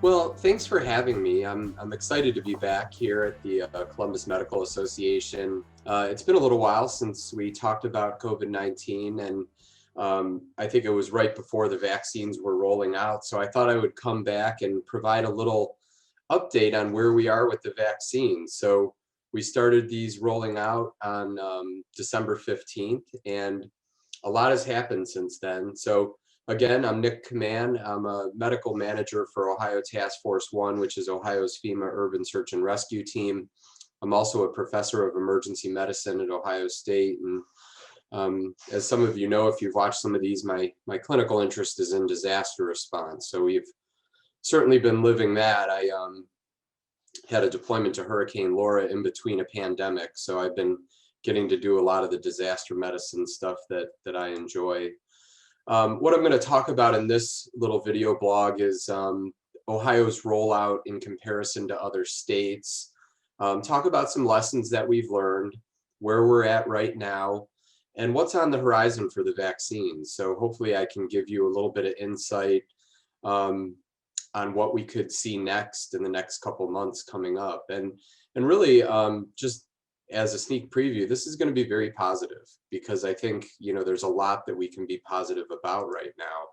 Well, thanks for having me. I'm excited to be back here at the Columbus Medical Association. It's been a little while since we talked about COVID-19, and I think it was right before the vaccines were rolling out. So I thought I would come back and provide a little update on where we are with the vaccines. So we started these rolling out on December 15th, and a lot has happened since then. So again, I'm Kman. I'm a medical manager for Ohio Task Force One, which is Ohio's FEMA Urban Search and Rescue Team. I'm also a professor of emergency medicine at Ohio State. And as some of you know, if you've watched some of these, my clinical interest is in disaster response. So we've certainly been living that. I had a deployment to Hurricane Laura in between a pandemic. So I've been getting to do a lot of the disaster medicine stuff that I enjoy. What I'm going to talk about in this little video blog is Ohio's rollout in comparison to other states. Talk about some lessons that we've learned, where we're at right now, and what's on the horizon for the vaccines. So hopefully I can give you a little bit of insight um, on what we could see next in the next couple months coming up. And really just as a sneak preview, this is going to be very positive because I think, there's a lot that we can be positive about right now.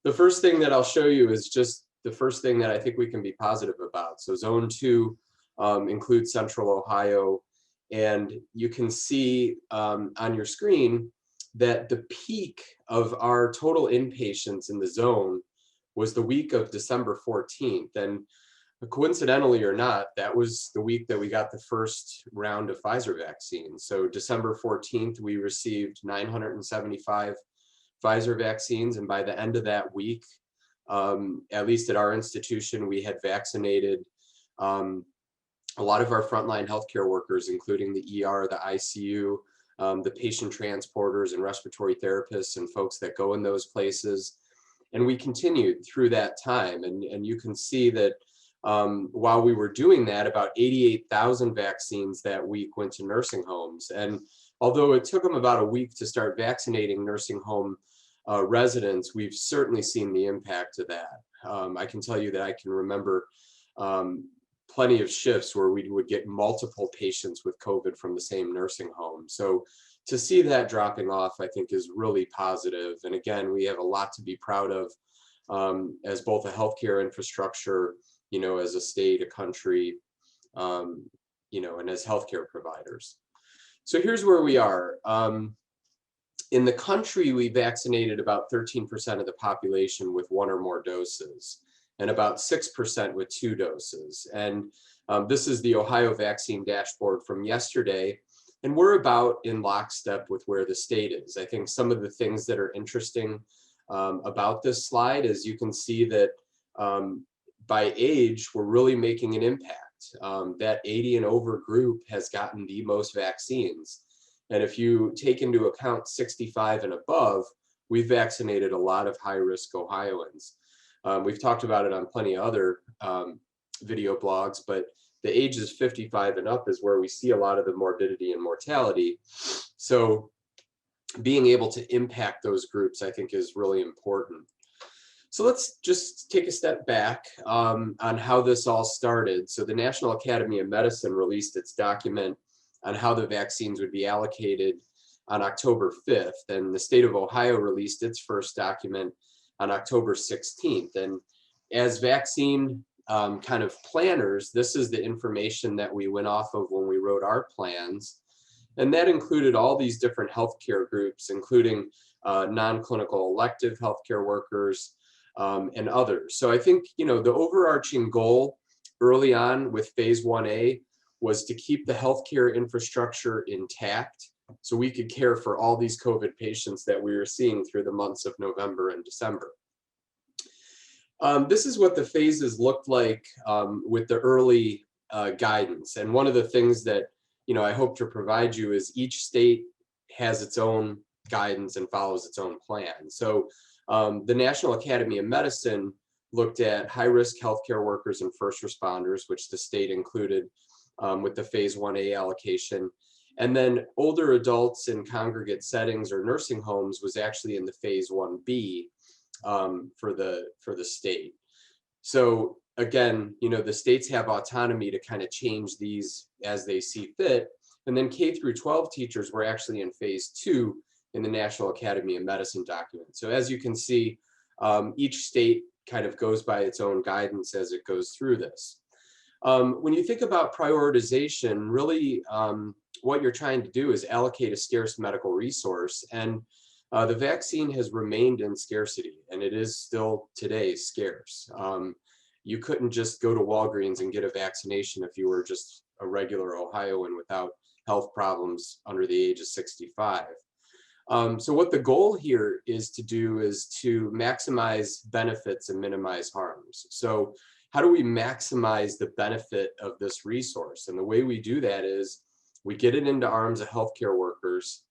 The first thing that I'll show you is just the first thing that I think we can be positive about. So zone 2 includes central Ohio, and you can see on your screen that the peak of our total inpatients in the zone was the week of December 14th. And coincidentally or not, that was the week that we got the first round of Pfizer vaccine. So December 14th, we received 975 Pfizer vaccines. And by the end of that week, at least at our institution, we had vaccinated a lot of our frontline healthcare workers, including the ER, the ICU, the patient transporters and respiratory therapists and folks that go in those places. And we continued through that time. And you can see that while we were doing that, about 88,000 vaccines that week went to nursing homes. And although it took them about a week to start vaccinating nursing home residents, we've certainly seen the impact of that. I can tell you that I can remember plenty of shifts where we would get multiple patients with COVID from the same nursing home. So to see that dropping off, I think is really positive. And again, we have a lot to be proud of as both a healthcare infrastructure, as a state, a country, and as healthcare providers. So here's where we are. In the country, we vaccinated about 13% of the population with one or more doses, and about 6% with 2 doses. And this is the Ohio vaccine dashboard from yesterday. And we're about in lockstep with where the state is. I think some of the things that are interesting about this slide is you can see that by age, we're really making an impact. That 80 and over group has gotten the most vaccines. And if you take into account 65 and above, we've vaccinated a lot of high-risk Ohioans. We've talked about it on plenty of other video blogs, but the ages 55 and up is where we see a lot of the morbidity and mortality. So being able to impact those groups, I think, is really important. So let's just take a step back on how this all started. So the National Academy of Medicine released its document on how the vaccines would be allocated on October 5th, and the state of Ohio released its first document on October 16th. And as vaccine kind of planners, this is the information that we went off of when we wrote our plans. And that included all these different healthcare groups, including non-clinical elective healthcare workers and others. So I think, the overarching goal early on with phase 1A was to keep the healthcare infrastructure intact so we could care for all these COVID patients that we were seeing through the months of November and December. This is what the phases looked like with the early guidance. And one of the things that, I hope to provide you is each state has its own guidance and follows its own plan. So the National Academy of Medicine looked at high-risk healthcare workers and first responders, which the state included with the phase 1A allocation. And then older adults in congregate settings or nursing homes was actually in the phase 1B for the state. So again, the states have autonomy to kind of change these as they see fit. And then K through 12 teachers were actually in phase 2 in the National Academy of Medicine document. So as you can see, each state kind of goes by its own guidance as it goes through this. When you think about prioritization, really what you're trying to do is allocate a scarce medical resource. And the vaccine has remained in scarcity, and it is still today scarce. You couldn't just go to Walgreens and get a vaccination if you were just a regular Ohioan without health problems under the age of 65. So what the goal here is to do is to maximize benefits and minimize harms. So how do we maximize the benefit of this resource? And the way we do that is we get it into arms of healthcare workers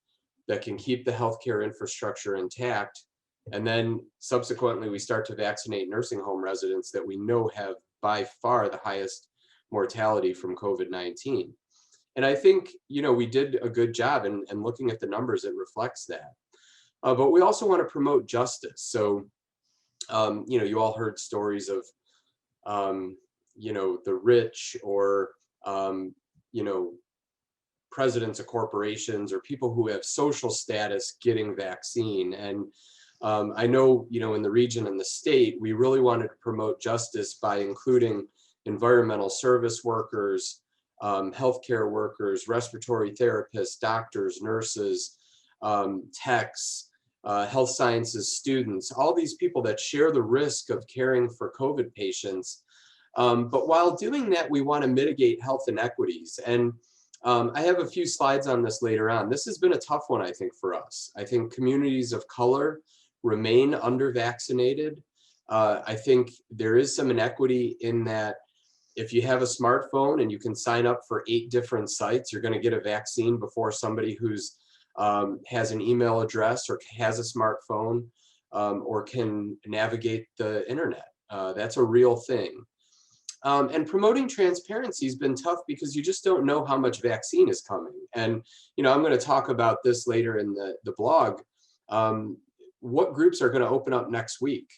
that can keep the healthcare infrastructure intact. And then subsequently, we start to vaccinate nursing home residents that we know have by far the highest mortality from COVID-19. And I think, we did a good job, and looking at the numbers, it reflects that. But we also want to promote justice. So, you all heard stories of, the rich or, presidents of corporations or people who have social status getting vaccine. And I know, in the region and the state, we really wanted to promote justice by including environmental service workers, healthcare workers, respiratory therapists, doctors, nurses, techs, health sciences students, all these people that share the risk of caring for COVID patients. But while doing that, we want to mitigate health inequities. And I have a few slides on this later on. This has been a tough one, I think, for us. I think communities of color remain under-vaccinated. I think there is some inequity in that if you have a smartphone and you can sign up for 8 different sites, you're going to get a vaccine before somebody who's has an email address or has a smartphone or can navigate the internet. That's a real thing. And promoting transparency has been tough because you just don't know how much vaccine is coming. And, I'm going to talk about this later in the blog. What groups are going to open up next week?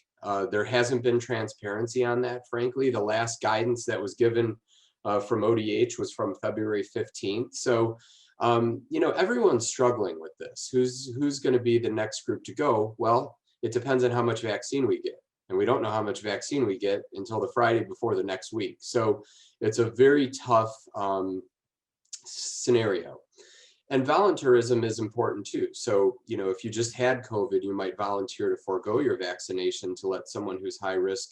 There hasn't been transparency on that, frankly. The last guidance that was given from ODH was from February 15th. So, everyone's struggling with this. Who's going to be the next group to go? Well, it depends on how much vaccine we get. And we don't know how much vaccine we get until the Friday before the next week. So it's a very tough scenario. And volunteerism is important too. So, if you just had COVID, you might volunteer to forego your vaccination to let someone who's high risk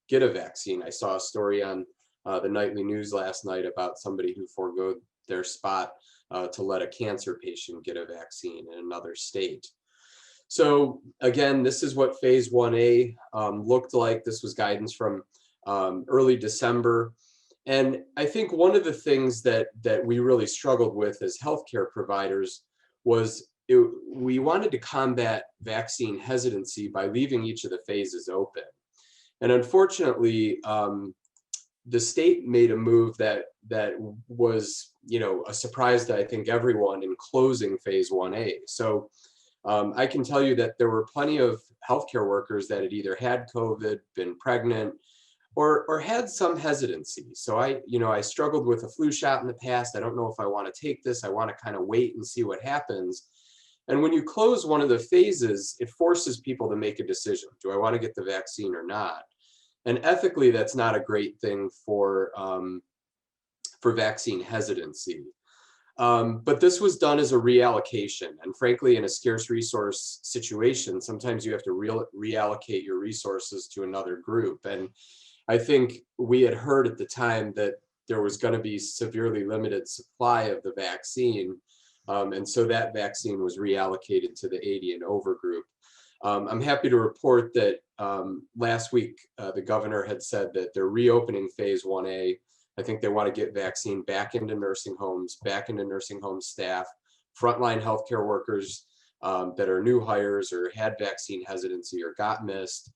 get a vaccine. I saw a story on the nightly news last night about somebody who forego their spot to let a cancer patient get a vaccine in another state. So again, this is what phase 1A looked like. This was guidance from early December. And I think one of the things that we really struggled with as healthcare providers was we wanted to combat vaccine hesitancy by leaving each of the phases open. And unfortunately, the state made a move that was, a surprise to I think everyone in closing phase 1A. So I can tell you that there were plenty of healthcare workers that had either had COVID, been pregnant, or had some hesitancy. So I struggled with a flu shot in the past. I don't know if I want to take this. I want to kind of wait and see what happens. And when you close one of the phases, it forces people to make a decision. Do I want to get the vaccine or not? And ethically, that's not a great thing for vaccine hesitancy. But this was done as a reallocation. And frankly, in a scarce resource situation, sometimes you have to reallocate your resources to another group. And I think we had heard at the time that there was going to be severely limited supply of the vaccine. And so that vaccine was reallocated to the 80 and over group. I'm happy to report that last week, the governor had said that they're reopening phase 1A. I think they want to get vaccine back into nursing homes, back into nursing home staff, frontline healthcare workers that are new hires or had vaccine hesitancy or got missed.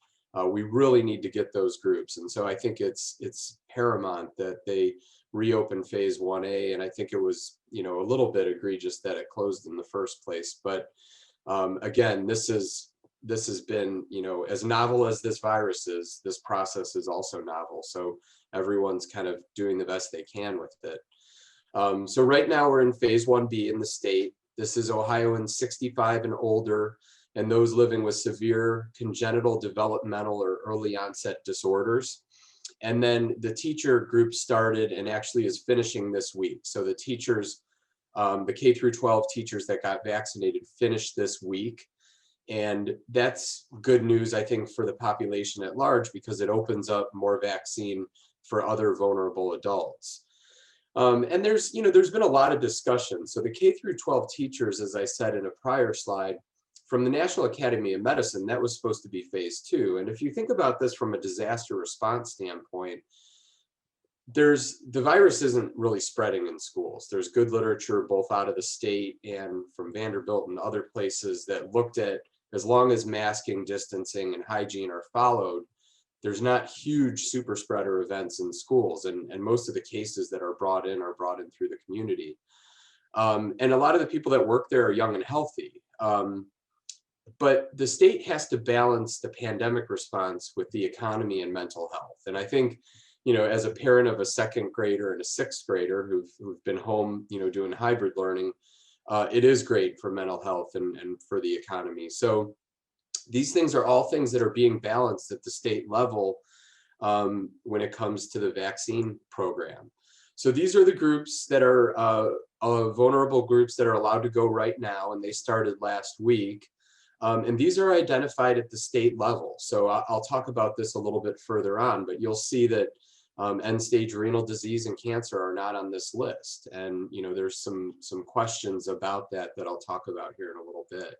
We really need to get those groups. And so I think it's paramount that they reopen phase 1A. And I think it was, a little bit egregious that it closed in the first place. But again, this is this has been, as novel as this virus is, this process is also novel. So everyone's kind of doing the best they can with it. So right now we're in phase 1B in the state. This is Ohioans 65 and older, and those living with severe congenital developmental or early onset disorders. And then the teacher group started and actually is finishing this week. So the teachers, the K through 12 teachers that got vaccinated finished this week. And that's good news, I think, for the population at large, because it opens up more vaccine for other vulnerable adults. And there's been a lot of discussion. So the K through 12 teachers, as I said in a prior slide, from the National Academy of Medicine, that was supposed to be phase 2. And if you think about this from a disaster response standpoint, the virus isn't really spreading in schools. There's good literature both out of the state and from Vanderbilt and other places that looked at, as long as masking, distancing, and hygiene are followed, there's not huge super spreader events in schools. And most of the cases that are brought in through the community. And a lot of the people that work there are young and healthy. But the state has to balance the pandemic response with the economy and mental health. And I think, as a parent of a 2nd grader and a 6th grader who've been home, doing hybrid learning, it is great for mental health and for the economy. So these things are all things that are being balanced at the state level when it comes to the vaccine program. So these are the groups that are vulnerable groups that are allowed to go right now, and they started last week. And these are identified at the state level. So I'll talk about this a little bit further on, but you'll see that end-stage renal disease and cancer are not on this list. And there's some questions about that I'll talk about here in a little bit.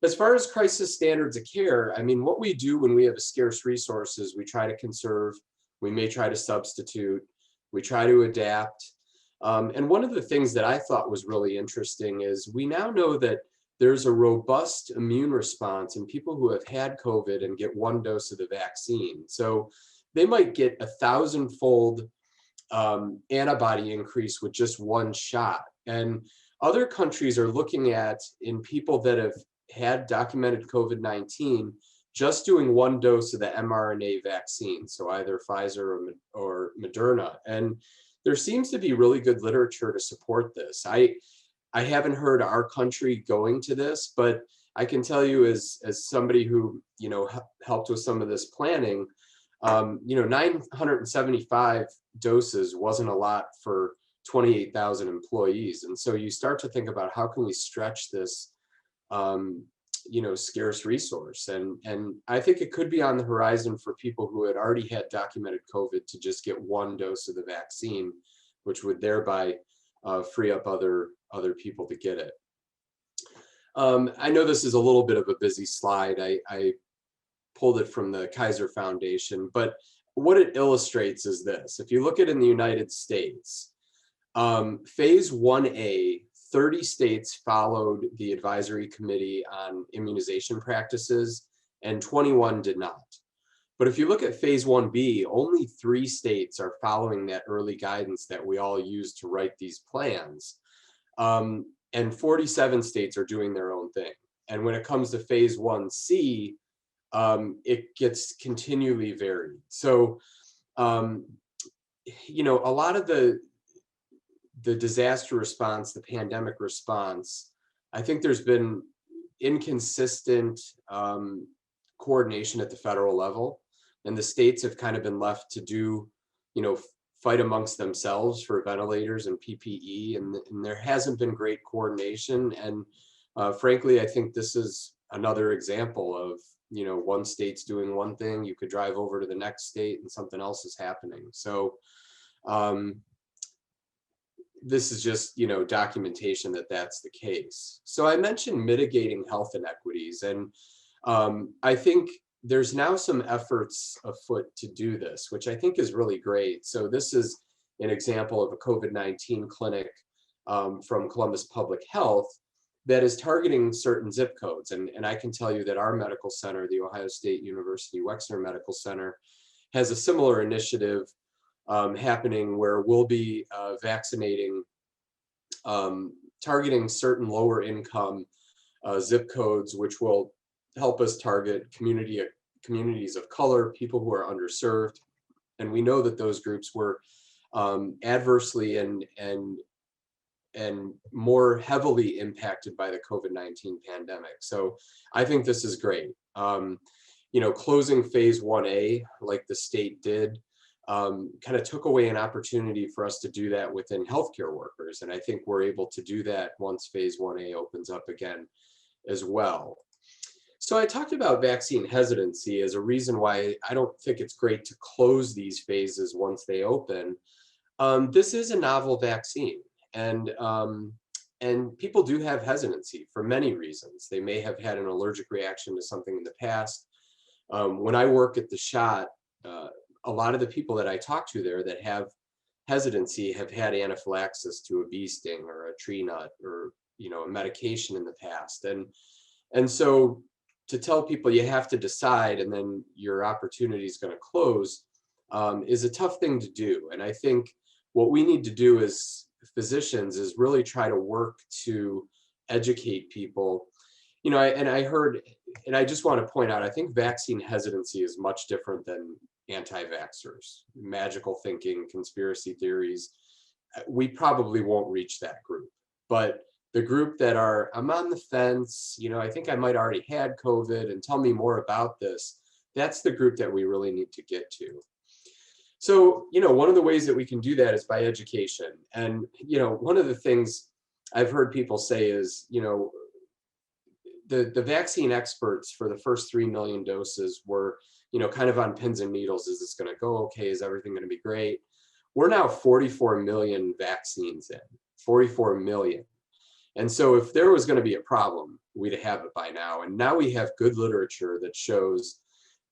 As far as crisis standards of care, I mean, what we do when we have a scarce resource is we try to conserve, we may try to substitute, we try to adapt. And one of the things that I thought was really interesting is we now know that there's a robust immune response in people who have had COVID and get 1 dose of the vaccine. So they might get 1,000-fold antibody increase with just 1 shot. And other countries are looking at, in people that have had documented COVID-19, just doing 1 dose of the mRNA vaccine, so either Pfizer or Moderna. And there seems to be really good literature to support this. I haven't heard our country going to this, but I can tell you as somebody who, helped with some of this planning, 975 doses wasn't a lot for 28,000 employees. And so you start to think about how can we stretch this, scarce resource. And I think it could be on the horizon for people who had already had documented COVID to just get 1 dose of the vaccine, which would thereby free up other people to get it. I know this is a little bit of a busy slide. I pulled it from the Kaiser Foundation, but what it illustrates is this. If you look at in the United States, phase 1A, 30 states followed the advisory committee on immunization practices and 21 did not. But if you look at phase 1B, only 3 states are following that early guidance that we all use to write these plans. And 47 states are doing their own thing. And when it comes to phase 1C, it gets continually varied. So, a lot of the disaster response, the pandemic response, I think there's been inconsistent coordination at the federal level, and the states have kind of been left to do, fight amongst themselves for ventilators and PPE, and there hasn't been great coordination. And frankly, I think this is another example of, one state's doing one thing, you could drive over to the next state and something else is happening. So this is just, documentation that that's the case. So I mentioned mitigating health inequities, and I think there's now some efforts afoot to do this, which I think is really great. So this is an example of a COVID-19 clinic from Columbus Public Health that is targeting certain zip codes. And I can tell you that our medical center, the Ohio State University Wexner Medical Center, has a similar initiative happening where we'll be vaccinating, targeting certain lower income zip codes, which will help us target communities of color, people who are underserved. And we know that those groups were adversely and more heavily impacted by the COVID-19 pandemic. So I think this is great. Closing phase 1A, like the state did, kind of took away an opportunity for us to do that within healthcare workers. And I think we're able to do that once phase 1A opens up again as well. So I talked about vaccine hesitancy as a reason why I don't think it's great to close these phases once they open. This is a novel vaccine, and people do have hesitancy for many reasons. They may have had an allergic reaction to something in the past. When I work at the shot, a lot of the people that I talk to there that have hesitancy have had anaphylaxis to a bee sting or a tree nut or a medication in the past, and so to tell people you have to decide and then your opportunity is going to close is a tough thing to do. And I think what we need to do as physicians is really try to work to educate people. I heard, and I just want to point out, I think vaccine hesitancy is much different than anti-vaxxers, magical thinking, conspiracy theories. We probably won't reach that group, but the group that are, I'm on the fence, I think I might already had COVID and tell me more about this, that's the group that we really need to get to. So, one of the ways that we can do that is by education. And, one of the things I've heard people say is, the vaccine experts for the first 3 million doses were, kind of on pins and needles. Is this going to go okay? Is everything going to be great? We're now 44 million vaccines in, 44 million. And so if there was going to be a problem, we'd have it by now. And now we have good literature that shows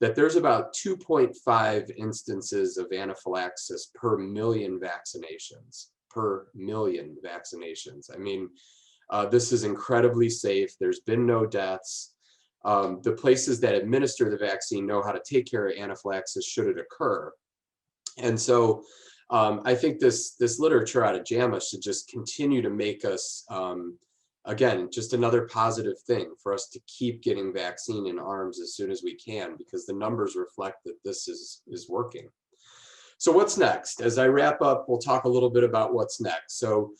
that there's about 2.5 instances of anaphylaxis per million vaccinations, I mean, this is incredibly safe. There's been no deaths. The places that administer the vaccine know how to take care of anaphylaxis should it occur. And so I think this literature out of JAMA should just continue to make us, again, just another positive thing for us to keep getting vaccine in arms as soon as we can, because the numbers reflect that this is working. So what's next? As I wrap up, we'll talk a little bit about what's next. So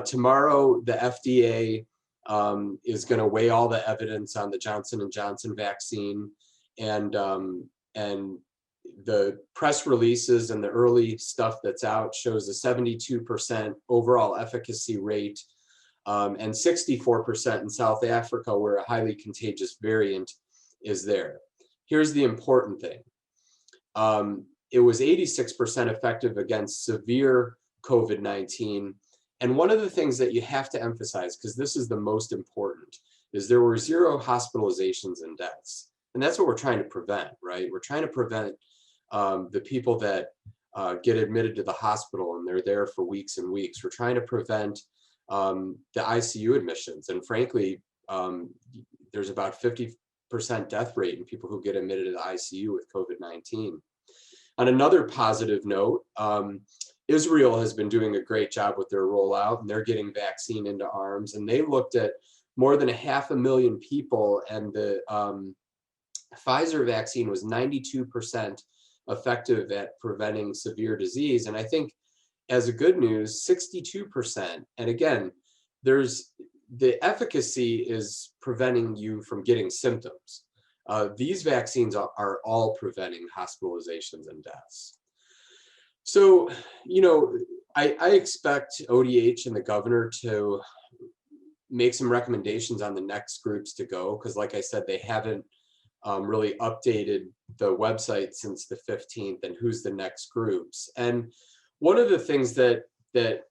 tomorrow, the FDA is going to weigh all the evidence on the Johnson & Johnson vaccine, and the press releases and the early stuff that's out shows a 72% overall efficacy rate, and 64% in South Africa, where a highly contagious variant is there. Here's the important thing. It was 86% effective against severe COVID-19. And one of the things that you have to emphasize, because this is the most important, is there were 0 hospitalizations and deaths. And that's what we're trying to prevent, right? We're trying to prevent the people that get admitted to the hospital and they're there for weeks and weeks. We're trying to prevent the ICU admissions. And frankly, there's about 50% death rate in people who get admitted to the ICU with COVID-19. On another positive note, Israel has been doing a great job with their rollout, and they're getting vaccine into arms. And they looked at more than 500,000 people, and the Pfizer vaccine was 92% effective at preventing severe disease. And I think as a good news, 62%. And again, the efficacy is preventing you from getting symptoms. These vaccines are all preventing hospitalizations and deaths. So, I expect ODH and the governor to make some recommendations on the next groups to go, because like I said, they haven't really updated the website since the 15th and who's the next groups. And one of the things that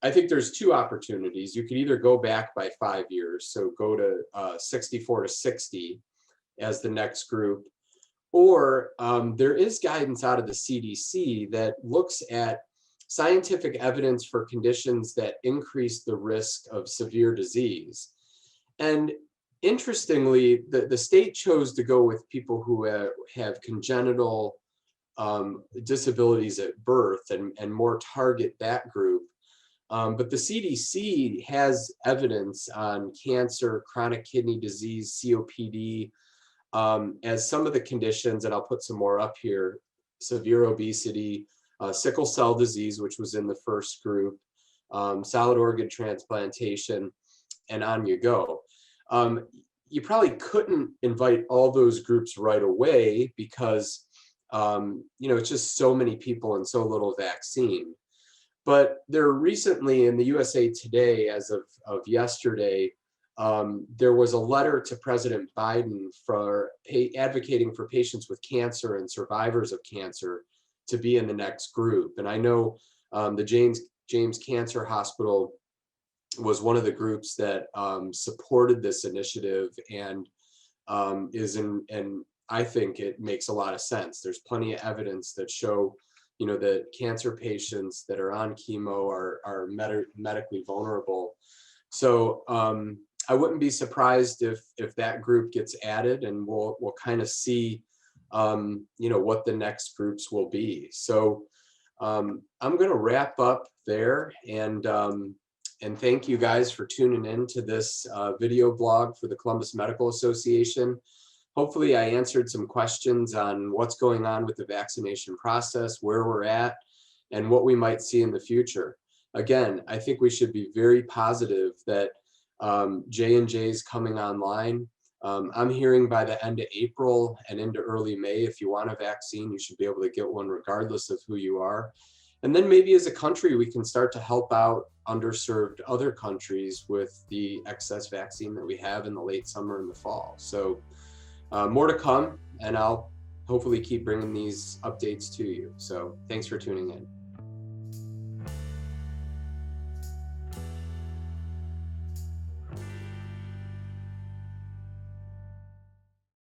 I think there's 2 opportunities. You could either go back by 5 years, so go to 64 to 60 as the next group, or there is guidance out of the CDC that looks at scientific evidence for conditions that increase the risk of severe disease. And interestingly, the state chose to go with people who have congenital disabilities at birth and more target that group. But the CDC has evidence on cancer, chronic kidney disease, COPD, as some of the conditions, and I'll put some more up here: severe obesity, sickle cell disease, which was in the first group, solid organ transplantation, and on you go. You probably couldn't invite all those groups right away because it's just so many people and so little vaccine. But there recently in the USA Today, as of yesterday, there was a letter to President Biden for advocating for patients with cancer and survivors of cancer to be in the next group. And I know the James Cancer Hospital was one of the groups that supported this initiative, and and I think it makes a lot of sense. There's plenty of evidence that show, that cancer patients that are on chemo are medically vulnerable. So I wouldn't be surprised if that group gets added, and we'll kind of see, what the next groups will be. So I'm going to wrap up there, and thank you guys for tuning in to this video blog for the Columbus Medical Association. Hopefully I answered some questions on what's going on with the vaccination process, where we're at, and what we might see in the future. Again, I think we should be very positive that J&J is coming online. I'm hearing by the end of April and into early May, if you want a vaccine, you should be able to get one regardless of who you are. And then maybe as a country, we can start to help out underserved other countries with the excess vaccine that we have in the late summer and the fall. So more to come, and I'll hopefully keep bringing these updates to you. So thanks for tuning in.